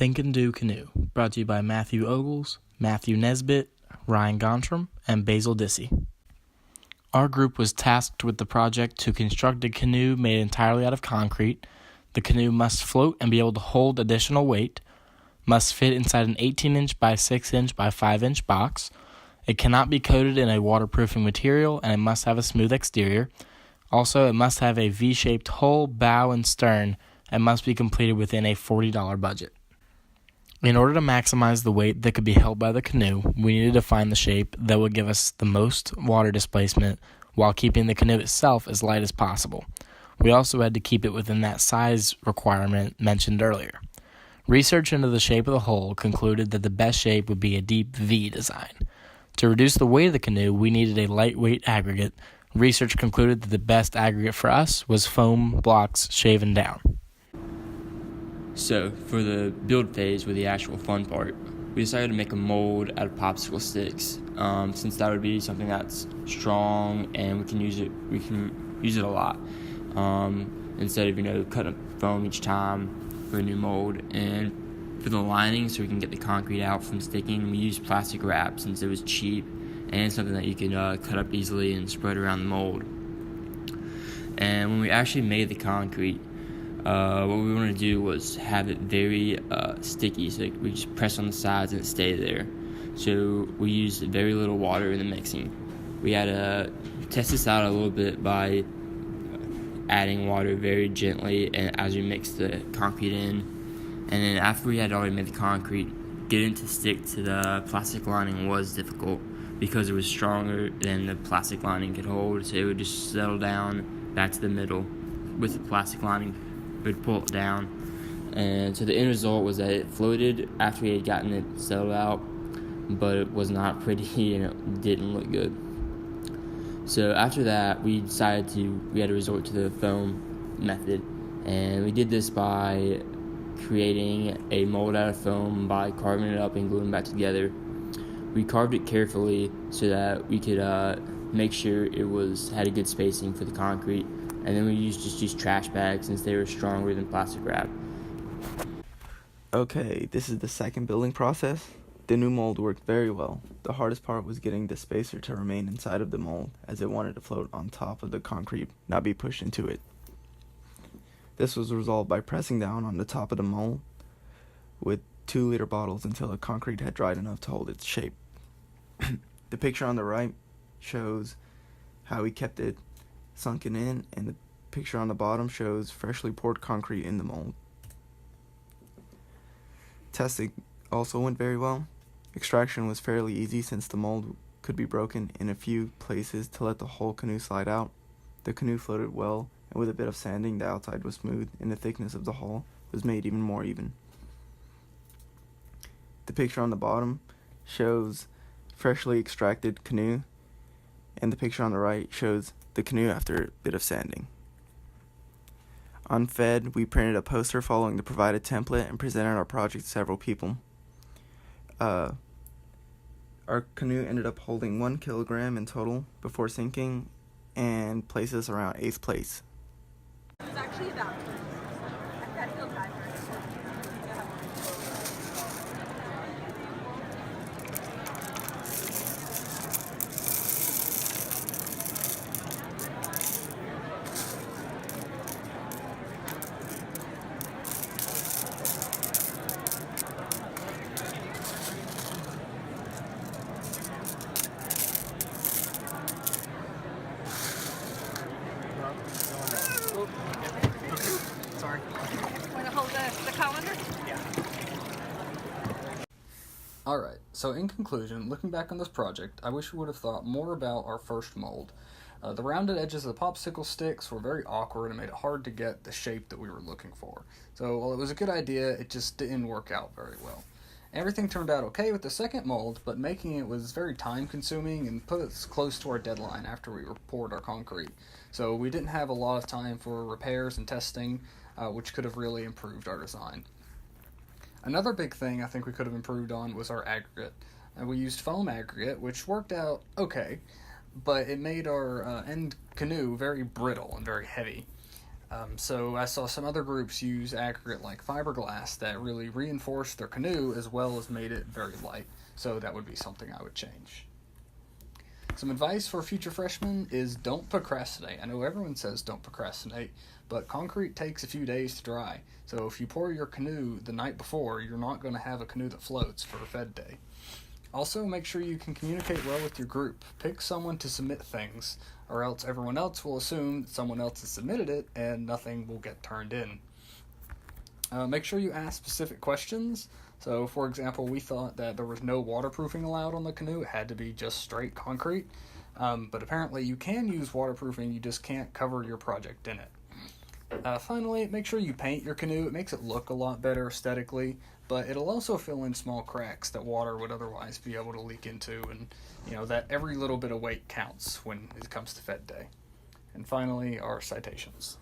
Think and Do Canoe, brought to you by Matthew Ogles, Matthew Nesbitt, Ryan Gontram, and Basil Dissy. Our group was tasked with the project to construct a canoe made entirely out of concrete. The canoe must float and be able to hold additional weight, must fit inside an 18-inch by 6-inch by 5-inch box. It cannot be coated in a waterproofing material, and it must have a smooth exterior. Also, it must have a V-shaped hull, bow, and stern, and must be completed within a $40 budget. In order to maximize the weight that could be held by the canoe, we needed to find the shape that would give us the most water displacement while keeping the canoe itself as light as possible. We also had to keep it within that size requirement mentioned earlier. Research into the shape of the hull concluded that the best shape would be a deep V design. To reduce the weight of the canoe, we needed a lightweight aggregate. Research concluded that the best aggregate for us was foam blocks shaven down. So, for the build phase, with the actual fun part, we decided to make a mold out of popsicle sticks, since that would be something that's strong and we can use it a lot, instead of cutting up foam each time for a new mold. And for the lining, so we can get the concrete out from sticking, we used plastic wrap since it was cheap and something that you can cut up easily and spread around the mold. And when we actually made the concrete, what we wanted to do was have it very sticky, so we just press on the sides and it stay there. So we used very little water in the mixing. We had to test this out a little bit by adding water very gently and as we mixed the concrete in. And then after we had already made the concrete, getting to stick to the plastic lining was difficult because it was stronger than the plastic lining could hold, so it would just settle down back to the middle with the plastic lining. We'd pull it down, and so the end result was that it floated after we had gotten it settled out, but it was not pretty and it didn't look good. So after that, we had to resort to the foam method, and we did this by creating a mold out of foam by carving it up and gluing it back together. We carved it carefully so that we could make sure it had a good spacing for the concrete. And then we used trash bags since they were stronger than plastic wrap. Okay, this is the second building process. The new mold worked very well. The hardest part was getting the spacer to remain inside of the mold, as it wanted to float on top of the concrete, not be pushed into it. This was resolved by pressing down on the top of the mold with 2-liter bottles until the concrete had dried enough to hold its shape. The picture on the right shows how we kept it sunken in, and the picture on the bottom shows freshly poured concrete in the mold. Testing also went very well. Extraction was fairly easy since the mold could be broken in a few places to let the whole canoe slide out. The canoe floated well, and with a bit of sanding, the outside was smooth, and the thickness of the hull was made even more even. The picture on the bottom shows freshly extracted canoe, and the picture on the right shows the canoe after a bit of sanding. On Fed, we printed a poster following the provided template and presented our project to several people. Our canoe ended up holding 1 kilogram in total before sinking and placed us around 8th place. It's actually about I feel bad for it. Sorry. Want to hold the colander? Alright, so in conclusion, looking back on this project, I wish we would have thought more about our first mold. The rounded edges of the popsicle sticks were very awkward and made it hard to get the shape that we were looking for. So while it was a good idea, it just didn't work out very well. Everything turned out okay with the second mold, but making it was very time consuming and put us close to our deadline after we poured our concrete. So we didn't have a lot of time for repairs and testing, which could have really improved our design. Another big thing I think we could have improved on was our aggregate. We used foam aggregate, which worked out okay, but it made our end canoe very brittle and very heavy. So I saw some other groups use aggregate like fiberglass that really reinforced their canoe as well as made it very light. So that would be something I would change. Some advice for future freshmen is don't procrastinate. I know everyone says don't procrastinate, but concrete takes a few days to dry. So if you pour your canoe the night before, you're not going to have a canoe that floats for Fed Day. Also, make sure you can communicate well with your group. Pick someone to submit things, or else everyone else will assume that someone else has submitted it and nothing will get turned in. Make sure you ask specific questions. So, for example, we thought that there was no waterproofing allowed on the canoe. It had to be just straight concrete. But apparently you can use waterproofing, you just can't cover your project in it. Finally, make sure you paint your canoe. It makes it look a lot better aesthetically, but it'll also fill in small cracks that water would otherwise be able to leak into, and that every little bit of weight counts when it comes to Fed Day. And finally, our citations.